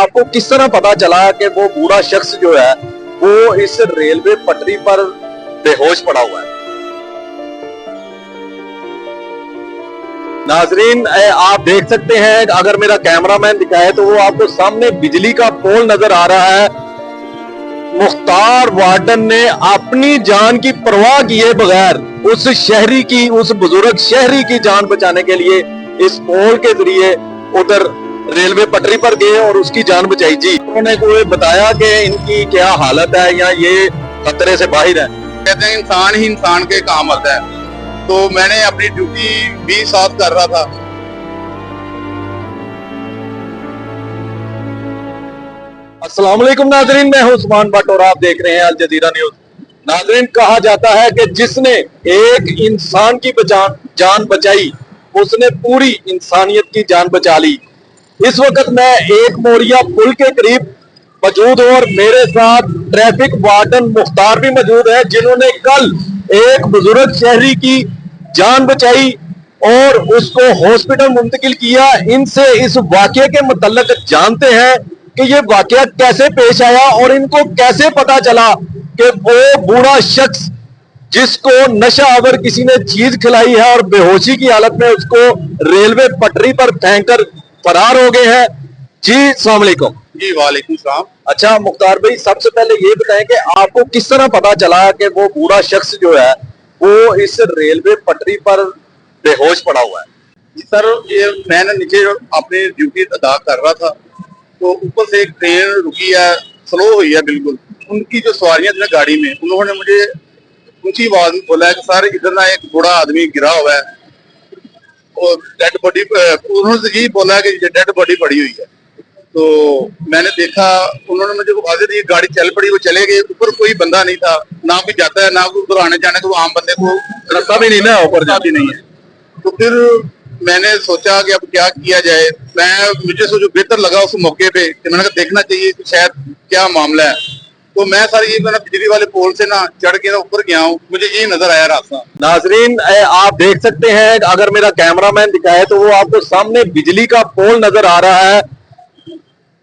आपको किस तरह पता चला कि वो बूढ़ा शख्स जो है वो इस रेलवे पटरी पर बेहोश पड़ा हुआ है? नाजरीन, आप देख सकते हैं, अगर मेरा कैमरामैन दिखाए तो वो आपको सामने बिजली का पोल नजर आ रहा है। मुख्तार वार्डन ने अपनी जान की परवाह किए बगैर उस शहरी की, उस बुजुर्ग शहरी की जान बचाने के लिए इस पोल के जरिए उधर रेलवे पटरी पर गए और उसकी जान बचाई। जी, उन्होंने कोई बताया कि इनकी क्या हालत है या ये खतरे से बाहर है? कहते हैं इंसान ही इंसान के काम आता है, तो मैंने अपनी ड्यूटी भी साथ कर रहा था। अस्सलाम वालेकुम नाजरीन, मैं हूं उस्मान भट्ट और आप देख रहे हैं अल जजीरा न्यूज। नाजरीन, कहा जाता है कि जिसने एक इंसान की जान बचाई उसने पूरी इंसानियत की जान बचा ली। इस वक्त मैं एक मोरिया पुल के करीब मौजूद हूं और मेरे साथ ट्रैफिक वार्डन मुख्तार भी मौजूद है, जिन्होंने कल एक बुजुर्ग शहरी की जान बचाई और उसको हॉस्पिटल मुंतकिल किया। इनसे इस वाकये के मुतल्लिक जानते हैं कि ये वाकया कैसे पेश आया और इनको कैसे पता चला कि वो बूढ़ा शख्स जिसको नशा अवर किसी ने चीज खिलाई है और बेहोशी की हालत में उसको रेलवे पटरी पर फेंककर फरार हो गए हैं। जी, अस्सलाम वालेकुम। जी, वालेकुम सलाम। अच्छा मुख्तार भाई, सबसे पहले ये बताएं कि आपको किस तरह पता चला कि वो बूढ़ा शख्स जो है वो इस रेलवे पटरी पर बेहोश पड़ा हुआ है? सर, ये मैंने नीचे अपनी ड्यूटी अदा कर रहा था, तो ऊपर से एक ट्रेन रुकी है, स्लो हुई है बिल्कुल। उनकी जो सवारियां थी गाड़ी में, उन्होंने मुझे ऊंची आवाज में बोला है कि सर इधर ना एक बूढ़ा आदमी गिरा हुआ है और डेड बॉडी, उन्होंने यही बोला है कि डेड बॉडी पड़ी हुई है। तो मैंने देखा, उन्होंने मुझे आवाज़ दी, गाड़ी चल पड़ी, वो चले गए। ऊपर कोई बंदा नहीं था, ना कोई जाता है, ना कोई उधर आने जाने को, आम बंदे को रास्ता भी नहीं ना, ऊपर जाती नहीं है। तो फिर मैंने सोचा कि अब क्या किया जाए। मुझे जो बेहतर लगा उस मौके पे कि मैंने कहा देखना चाहिए कि शायद क्या मामला है। तो मैं सर ये मैंने बिजली वाले पोल से ना चढ़ के ना ऊपर गया हूँ, मुझे ये नजर आया रास्ता। नाजरीन, आप देख सकते हैं, अगर मेरा कैमरामैन दिखाए तो वो आपको सामने बिजली का पोल नजर आ रहा है।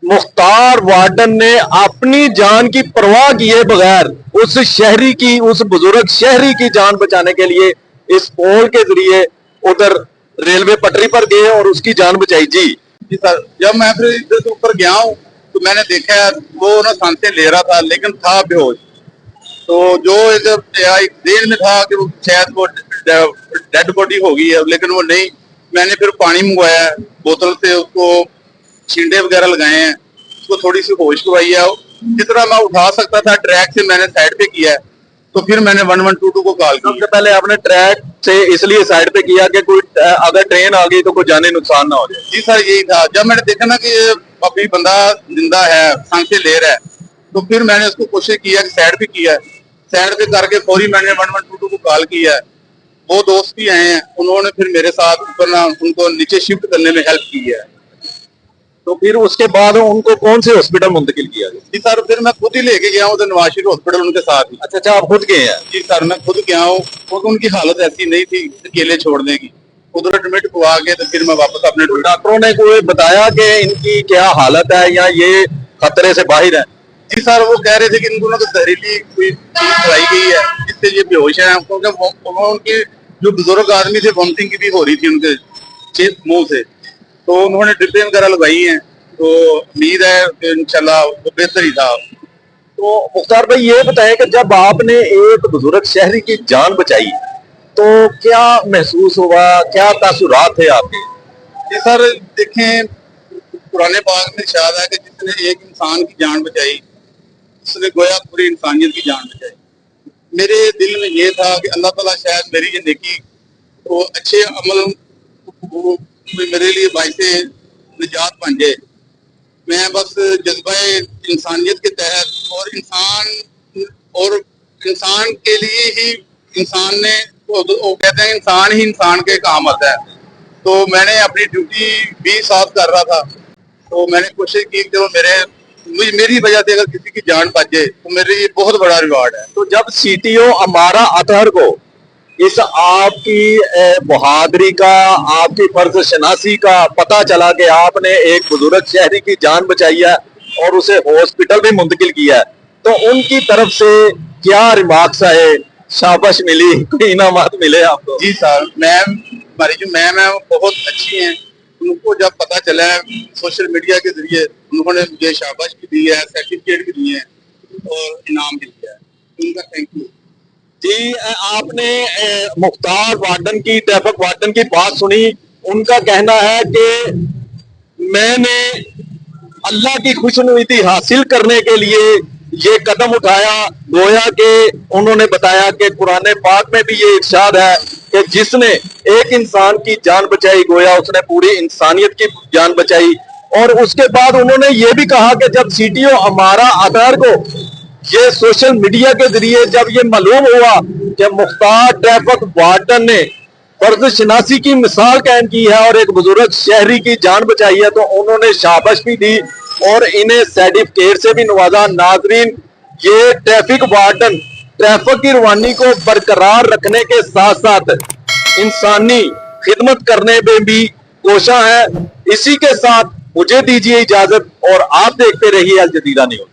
मुख्तार वार्डन ने अपनी जान की परवाह किए बगैर उस शहरी की, उस बुजुर्ग शहरी की जान बचाने के लिए इस पोल के जरिए उधर रेलवे पटरी पर गए और उसकी जान बचाई। जी सर, जब मैं फिर इधर से ऊपर गया हूँ तो मैंने देखा वो ना सांसें ले रहा था लेकिन था बेहोश। तो जो एक देर में था कि वो शायद वो डेड बॉडी हो गई है, लेकिन वो नहीं। मैंने फिर पानी मंगवाया बोतल से, उसको छींटे वगैरह लगाए हैं, उसको थोड़ी सी होश करवाई है। जितना मैं उठा सकता था ट्रैक से मैंने साइड पे किया है। तो फिर मैंने 1122 को कॉल की। सबसे पहले आपने ट्रैक से इसलिए साइड पे किया कि कोई अगर ट्रेन आ गई तो कोई जाने नुकसान ना हो जाए? जी सर, यही था। जब मैंने देखा ना कि अभी बंदा जिंदा है, सांसें ले रहा है, तो फिर मैंने उसको कोशिश किया कि साइड पे किया। साइड पे करके फौरी मैंने 1122 को कॉल किया। वो दोस्त भी आए हैं, उन्होंने फिर मेरे साथ ऊपर ना उनको नीचे शिफ्ट करने में हेल्प की है। तो फिर उसके बाद उनको कौन से हॉस्पिटल मुंतकिल किया गया? जी सर, फिर मैं खुद ही लेके गया हूँ नवाज शरीफ हॉस्पिटल उनके साथ ही। अच्छा, आप खुद गए हैं? जी सर, मैं खुद गया हूँ क्योंकि उनकी हालत ऐसी नहीं थी अकेले छोड़ने की। उधर एडमिट हुआ के तो फिर मैं वापस अपने डॉक्टरों ने कोई बताया कि इनकी क्या हालत है या ये खतरे से बाहर है? जी सर, वो कह रहे थे कि इनको तो जहरीली कोई चीज खिलाई गई है जिससे ये बेहोश है, क्योंकि उनके जो बुजुर्ग आदमी थे वॉमिटिंग की भी हो रही थी उनके मुंह से। तो उन्होंने ड्रिपें वगैरह लगाई हैं, तो उम्मीद है कि इंशाल्लाह वो बेहतर ही था। तो मुख्तार भाई, ये बताएं कि जब आपने एक बुजुर्ग शहरी की जान बचाई तो क्या महसूस हुआ, क्या तासुरात थे आपके? जी सर, देखें, पुराने पाक में इरशाद है कि जिसने एक इंसान की जान बचाई उसने गोया पूरी इंसानियत की जान बचाई। मेरे दिल में ये था कि अल्लाह ताला शायद मेरी ये नेकी वो अच्छे अमल वो मेरे लिए बाइसे निजात बन जाए। मैं बस जज्बा इंसानियत के तहत और इंसान के लिए ही इंसान ने वो कहते हैं इंसान ही इंसान के काम आता है। तो मैंने अपनी ड्यूटी भी साथ कर रहा था, तो मैंने कोशिश की कि मेरी वजह से अगर किसी की जान बच जाए तो मेरे लिए बहुत बड़ा रिवार्ड है। तो जब सीटीओ अमारा अतहर को इस आपकी बहादुरी का, आपकी फर्ज शनासी का पता चला कि आपने एक बुजुर्ग शहरी की जान बचाई है, और उसे हॉस्पिटल भी मुंतकिल किया है, तो उनकी तरफ से क्या रिमार्क्स आए, शाबाश मिली, कोई इनामात मिले आपको? जी सर, मैम, हमारी जो मैम है वो बहुत अच्छी हैं। उनको जब पता चला है सोशल मीडिया के जरिए, उन्होंने मुझे शाबाश भी दी है, सर्टिफिकेट भी दिए हैं और इनाम भी दिया है। उनका थैंक यू। जी, आपने मुख्तार वार्डन की, ट्रैफिक वार्डन की बात सुनी। उनका कहना है कि मैंने अल्लाह की खुशनुदी हासिल करने के लिए ये कदम उठाया। गोया के उन्होंने बताया कि कुरान पाक में भी ये इरशाद है कि जिसने एक इंसान की जान बचाई, गोया उसने पूरी इंसानियत की जान बचाई। और उसके बाद उन्होंने ये भी कहा कि जब सीटीओ हमारा अतार को ये सोशल मीडिया के जरिए जब ये मालूम हुआ कि मुख्तार ट्रैफिक वार्डन ने फर्ज शनासी की मिसाल कायम की है और एक बुजुर्ग शहरी की जान बचाई है, तो उन्होंने शाबाश भी दी और इन्हें सर्टिफिकेट से भी नवाजा। नाजरीन, ये ट्रैफिक वार्डन ट्रैफिक की रवानी को बरकरार रखने के साथ साथ इंसानी खिदमत करने में भी कोशा है। इसी के साथ मुझे दीजिए इजाजत और आप देखते रहिए अल जदीरा न्यूज़।